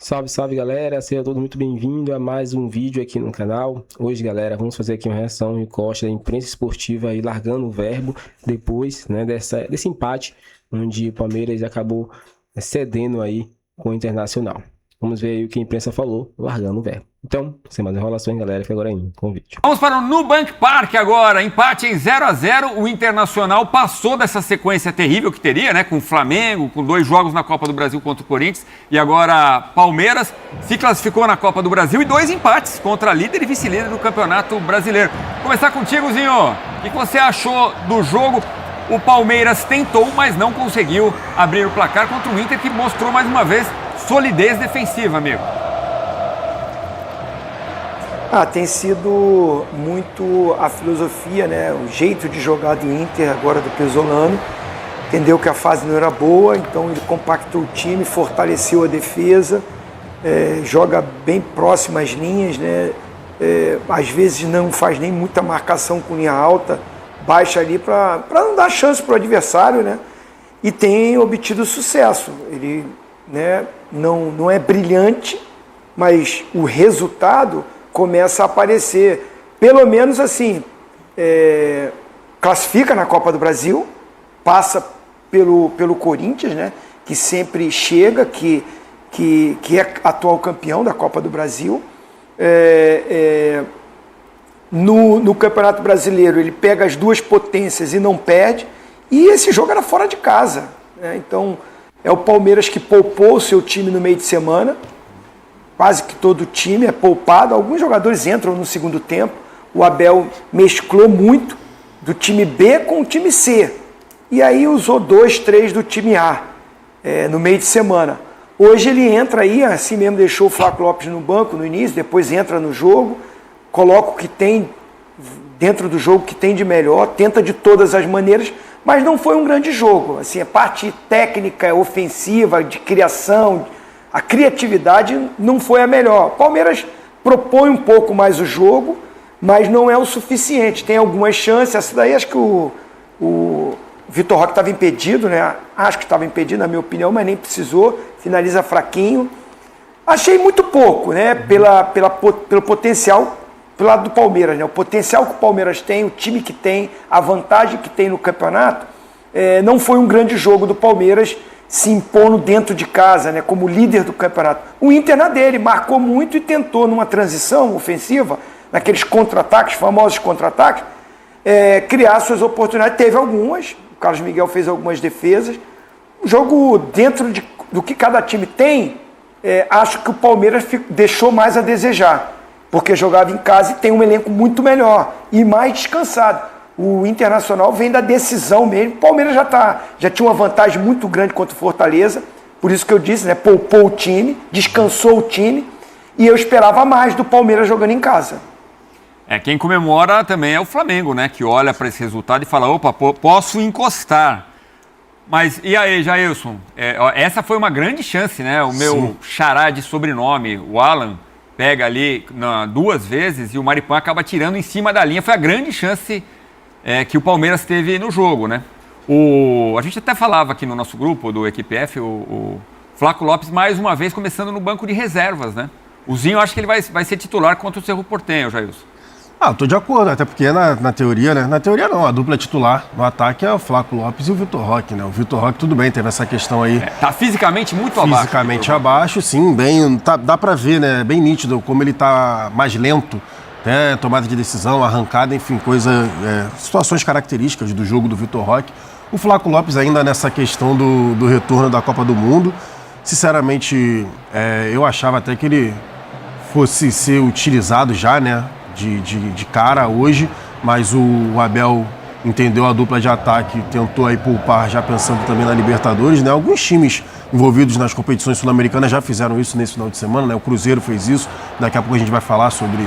Salve, salve galera, seja todo muito bem-vindo a mais um vídeo aqui no canal. Hoje, galera, vamos fazer aqui uma reação em Costa da imprensa esportiva aí largando o verbo depois, né, desse empate onde o Palmeiras acabou cedendo aí com o Internacional. Vamos ver aí o que a imprensa falou largando o verbo. Então, sem mais enrolações, galera, fica agora aí com o vídeo. Vamos para o Nubank Park agora, empate em 0-0, o Internacional passou dessa sequência terrível que teria, né, com o Flamengo, com 2 jogos na Copa do Brasil contra o Corinthians, e agora Palmeiras se classificou na Copa do Brasil e 2 empates contra líder e vice-líder do Campeonato Brasileiro. Vou começar contigo, Zinho, o que você achou do jogo? O Palmeiras tentou, mas não conseguiu abrir o placar contra o Inter, que mostrou mais uma vez solidez defensiva, amigo. Tem sido muito a filosofia, né? O jeito de jogar do Inter agora do Pesolano. Entendeu que a fase não era boa, então ele compactou o time, fortaleceu a defesa, joga bem próximo às linhas, né? Às vezes não faz nem muita marcação com linha alta, baixa ali para não dar chance para o adversário, né? E tem obtido sucesso. Ele, né, não é brilhante, mas o resultado começa a aparecer, pelo menos assim, classifica na Copa do Brasil, passa pelo Corinthians, né, que sempre chega, que é atual campeão da Copa do Brasil. No Campeonato Brasileiro ele pega as 2 potências e não perde, e esse jogo era fora de casa, né? Então é o Palmeiras que poupou o seu time no meio de semana. Quase que todo o time é poupado, alguns jogadores entram no segundo tempo. O Abel mesclou muito do time B com o time C. E aí usou 2, 3 do time A no meio de semana. Hoje ele entra aí, assim mesmo deixou o Flávio Lopes no banco no início, depois entra no jogo, coloca o que tem dentro do jogo, que tem de melhor, tenta de todas as maneiras, mas não foi um grande jogo. Assim, a parte técnica, ofensiva, de criação, a criatividade não foi a melhor. O Palmeiras propõe um pouco mais o jogo, mas não é o suficiente. Tem algumas chances. Essa daí acho que o Vitor Roque estava impedido, né? Acho que estava impedido, na minha opinião, mas nem precisou. Finaliza fraquinho. Achei muito pouco, né? Pelo potencial, pelo lado do Palmeiras, né? O potencial que o Palmeiras tem, o time que tem, a vantagem que tem no campeonato, não foi um grande jogo do Palmeiras se impondo dentro de casa, né, como líder do campeonato. O Inter na dele, marcou muito e tentou numa transição ofensiva, naqueles contra-ataques, famosos contra-ataques, criar suas oportunidades. Teve algumas, o Carlos Miguel fez algumas defesas. O jogo dentro do que cada time tem, acho que o Palmeiras deixou mais a desejar, porque jogava em casa e tem um elenco muito melhor e mais descansado. O Internacional vem da decisão mesmo. O Palmeiras já tinha uma vantagem muito grande contra o Fortaleza. Por isso que eu disse, né? Poupou o time, descansou o time. E eu esperava mais do Palmeiras jogando em casa. Quem comemora também é o Flamengo, né? Que olha para esse resultado e fala, opa, posso encostar. Mas e aí, Jailson? Essa foi uma grande chance, né? O meu xará de sobrenome, o Alan, pega ali 2 vezes e o Maripã acaba tirando em cima da linha. Foi a grande chance que o Palmeiras teve no jogo, né? A gente até falava aqui no nosso grupo do Equipe F, o Flávio Lopes mais uma vez começando no banco de reservas, né? O Zinho, acho que ele vai ser titular contra o Cerro Porteño, Jailson. Eu tô de acordo, até porque na teoria, né? Na teoria não, a dupla titular no ataque é o Flávio Lopes e o Vitor Roque, né? O Vitor Roque, tudo bem, teve essa questão aí. Tá fisicamente muito abaixo. Fisicamente abaixo, sim, bem, dá pra ver, né? Bem nítido como ele tá mais lento. Tomada de decisão, arrancada, enfim, situações características do jogo do Vitor Roque. O Flávio Lopes ainda nessa questão do retorno da Copa do Mundo, sinceramente, eu achava até que ele fosse ser utilizado já, né, de cara hoje, mas o Abel entendeu a dupla de ataque, tentou aí poupar, já pensando também na Libertadores, né? Alguns times envolvidos nas competições sul-americanas já fizeram isso nesse final de semana, né? O Cruzeiro fez isso, daqui a pouco a gente vai falar sobre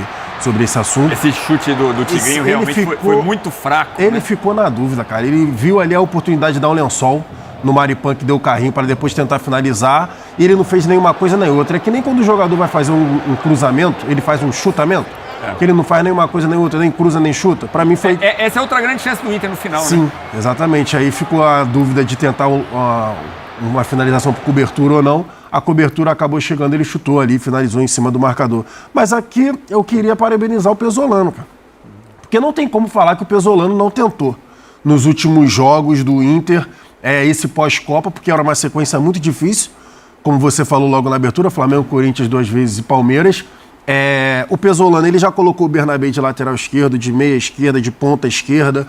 esse assunto. Esse chute do Tigrinho realmente foi muito fraco. Ele ficou na dúvida, cara. Ele viu ali a oportunidade de dar um lençol no Maripã, que deu o carrinho para depois tentar finalizar, e ele não fez nenhuma coisa nem outra. É que nem quando o jogador vai fazer um cruzamento, ele faz um chutamento. Que ele não faz nenhuma coisa nem outra, nem cruza nem chuta. Para mim foi... Essa é outra grande chance do Inter no final, Sim, né? Exatamente. Aí ficou a dúvida de tentar uma finalização por cobertura ou não. a cobertura acabou chegando, ele chutou ali, finalizou em cima do marcador. Mas aqui eu queria parabenizar o Pesolano, cara. Porque não tem como falar que o Pesolano não tentou nos últimos jogos do Inter, esse pós-Copa, porque era uma sequência muito difícil, como você falou logo na abertura, Flamengo, Corinthians 2 vezes e Palmeiras. O Pesolano, ele já colocou o Bernabé de lateral esquerdo, de meia esquerda, de ponta esquerda.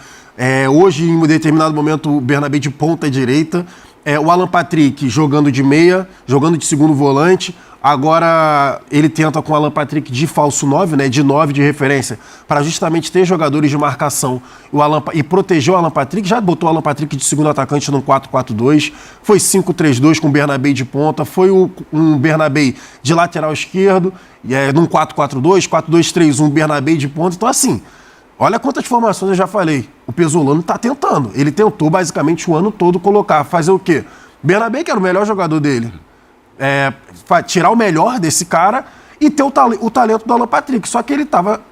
Hoje, em um determinado momento, o Bernabé de ponta direita. O Alan Patrick jogando de meia, jogando de segundo volante. Agora ele tenta com o Alan Patrick de falso 9, né, de 9 de referência, para justamente ter jogadores de marcação e proteger o Alan Patrick. Já botou o Alan Patrick de segundo atacante no 4-4-2, foi 5-3-2 com o Bernabé de ponta, foi um Bernabé de lateral esquerdo, num 4-4-2, 4-2-3-1, Bernabé de ponta. Então assim, olha quantas formações eu já falei. O Pesolano está tentando. Ele tentou basicamente o ano todo fazer o quê? Bernabé, que era o melhor jogador dele, tirar o melhor desse cara e ter o talento do Alan Patrick. Só que ele estava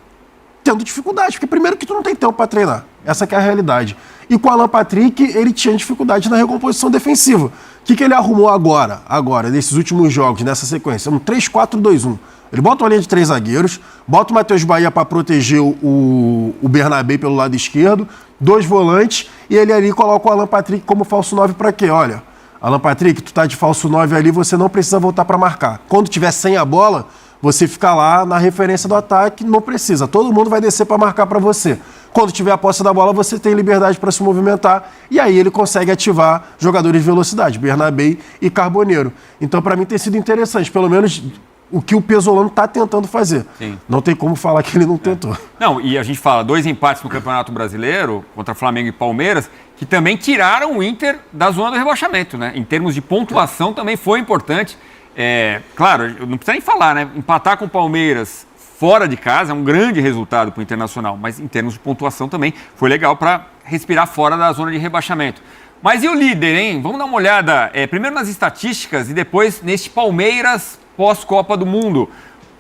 tendo dificuldade, porque primeiro que tu não tem tempo para treinar. Essa que é a realidade. E com o Alan Patrick, ele tinha dificuldade na recomposição defensiva. O que ele arrumou agora, nesses últimos jogos, nessa sequência? Um 3-4-2-1. Ele bota uma linha de 3 zagueiros, bota o Matheus Bahia para proteger o Bernabé pelo lado esquerdo, 2 volantes, e ele ali coloca o Alan Patrick como falso 9 para quê? Olha, Alan Patrick, tu tá de falso 9 ali, você não precisa voltar para marcar. Quando tiver sem a bola, você fica lá na referência do ataque, não precisa. Todo mundo vai descer para marcar para você. Quando tiver a posse da bola, você tem liberdade para se movimentar e aí ele consegue ativar jogadores de velocidade, Bernabé e Carboneiro. Então, para mim, tem sido interessante, pelo menos o que o Pesolano está tentando fazer. Sim. Não tem como falar que ele não tentou. Não, e a gente fala 2 empates no Campeonato Brasileiro contra Flamengo e Palmeiras, que também tiraram o Inter da zona do rebaixamento, né? Em termos de pontuação também foi importante. Claro, eu não precisa nem falar, né? Empatar com o Palmeiras fora de casa é um grande resultado para o Internacional, mas em termos de pontuação também foi legal para respirar fora da zona de rebaixamento. Mas e o líder, hein? Vamos dar uma olhada primeiro nas estatísticas e depois neste Palmeiras pós-Copa do Mundo.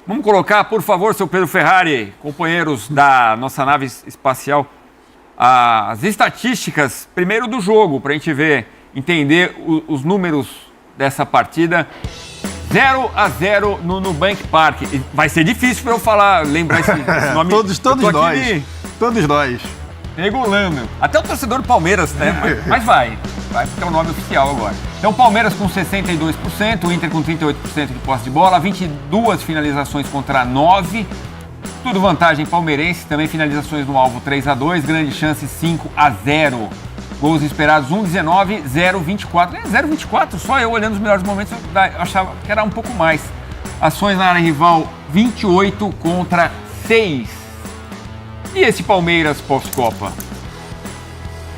Vamos colocar, por favor, seu Pedro Ferrari, companheiros da nossa nave espacial, as estatísticas, primeiro do jogo, para a gente entender os números dessa partida. 0-0 no Nubank Park. Vai ser difícil para eu lembrar esse nome. Todos nós. Regulando. Até o torcedor do Palmeiras, né? Mas vai porque é o nome oficial agora. Então, Palmeiras com 62%, o Inter com 38% de posse de bola, 22 finalizações contra 9. Tudo vantagem palmeirense, também finalizações no alvo 3-2, grande chance 5-0. Gols esperados 1-19, 0-24. 0-24, só eu olhando os melhores momentos, eu achava que era um pouco mais. Ações na área rival, 28 contra 6. E esse Palmeiras pós-Copa?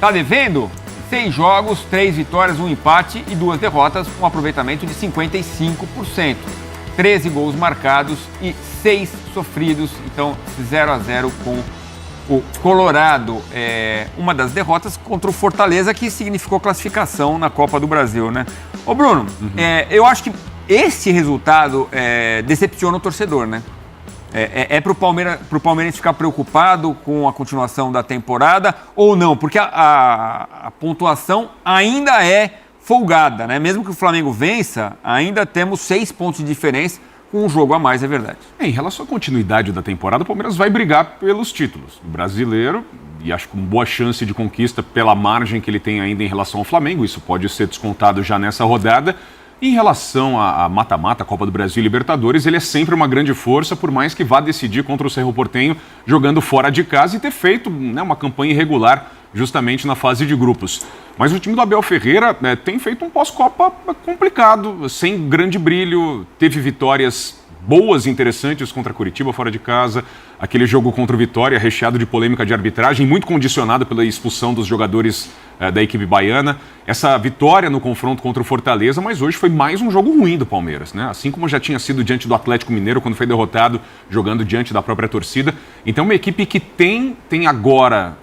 Tá devendo? 6 jogos, 3 vitórias, 1 empate e 2 derrotas, um aproveitamento de 55%. 13 gols marcados e 6 sofridos, então 0-0 com o Colorado. Uma das derrotas contra o Fortaleza, que significou classificação na Copa do Brasil, né? Ô Bruno, eu acho que esse resultado decepciona o torcedor, né? Pro Palmeirense ficar preocupado com a continuação da temporada ou não? Porque a pontuação ainda é folgada, né? Mesmo que o Flamengo vença, ainda temos 6 pontos de diferença com um jogo a mais, é verdade. Em relação à continuidade da temporada, o Palmeiras vai brigar pelos títulos. O brasileiro, e acho com boa chance de conquista pela margem que ele tem ainda em relação ao Flamengo, isso pode ser descontado já nessa rodada. Em relação a mata-mata, Copa do Brasil e Libertadores, ele é sempre uma grande força, por mais que vá decidir contra o Cerro Porteño jogando fora de casa e ter feito uma campanha irregular justamente na fase de grupos. Mas o time do Abel Ferreira tem feito um pós-Copa complicado, sem grande brilho, teve vitórias boas e interessantes contra Curitiba fora de casa, aquele jogo contra o Vitória recheado de polêmica de arbitragem, muito condicionado pela expulsão dos jogadores da equipe baiana, essa vitória no confronto contra o Fortaleza, mas hoje foi mais um jogo ruim do Palmeiras, né? Assim como já tinha sido diante do Atlético Mineiro quando foi derrotado, jogando diante da própria torcida. Então uma equipe que tem agora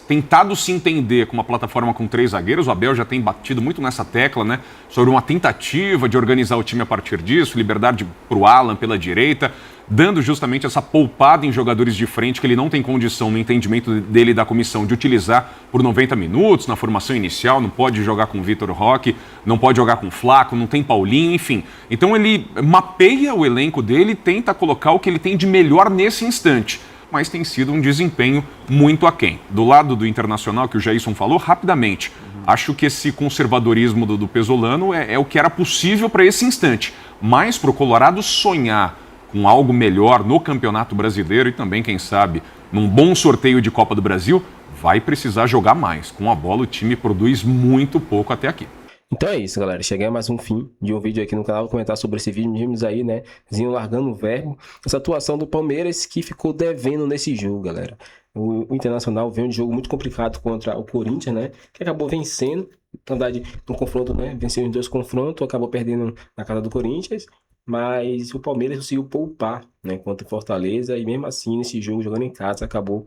tentado se entender com uma plataforma com 3 zagueiros. O Abel já tem batido muito nessa tecla, né? Sobre uma tentativa de organizar o time a partir disso, liberdade para o Alan pela direita, dando justamente essa poupada em jogadores de frente que ele não tem condição, no entendimento dele e da comissão, de utilizar por 90 minutos na formação inicial. Não pode jogar com Vitor Roque, não pode jogar com Flaco, não tem Paulinho, enfim. Então ele mapeia o elenco dele e tenta colocar o que ele tem de melhor nesse instante. Mas tem sido um desempenho muito aquém. Do lado do Internacional, que o Jailson falou, rapidamente, acho que esse conservadorismo do Pesolano é o que era possível para esse instante. Mas para o Colorado sonhar com algo melhor no Campeonato Brasileiro e também, quem sabe, num bom sorteio de Copa do Brasil, vai precisar jogar mais. Com a bola, o time produz muito pouco até aqui. Então é isso, galera. Cheguei a mais um fim de um vídeo aqui no canal. Vou comentar sobre esse vídeo. Vimos aí, né? Zinho largando o verbo. Essa atuação do Palmeiras que ficou devendo nesse jogo, galera. O Internacional veio um jogo muito complicado contra o Corinthians, né? Que acabou vencendo. Na verdade, no confronto, né? Venceu os 2 confrontos. Acabou perdendo na casa do Corinthians. Mas o Palmeiras conseguiu poupar, né? Contra o Fortaleza. E mesmo assim, nesse jogo, jogando em casa, acabou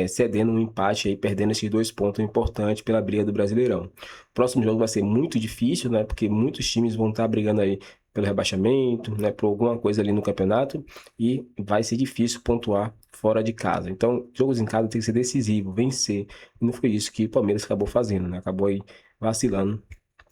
cedendo um empate aí, perdendo esses 2 pontos importantes pela briga do Brasileirão. O próximo jogo vai ser muito difícil, né? Porque muitos times vão estar brigando aí pelo rebaixamento, né? Por alguma coisa ali no campeonato, e vai ser difícil pontuar fora de casa. Então, jogos em casa tem que ser decisivo, vencer. E não foi isso que o Palmeiras acabou fazendo, né? Acabou aí vacilando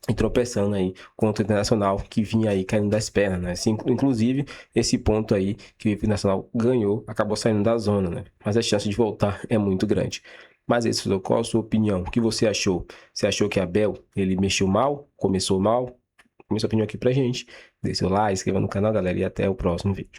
e tropeçando aí contra o Internacional, que vinha aí caindo das pernas, né? Assim, inclusive, esse ponto aí que o Internacional ganhou, acabou saindo da zona, né? Mas a chance de voltar é muito grande. Mas é isso, qual a sua opinião? O que você achou? Você achou que Abel, ele mexeu mal? Começou mal? Comece sua opinião aqui pra gente. Dê seu like, inscreva no canal, galera, e até o próximo vídeo.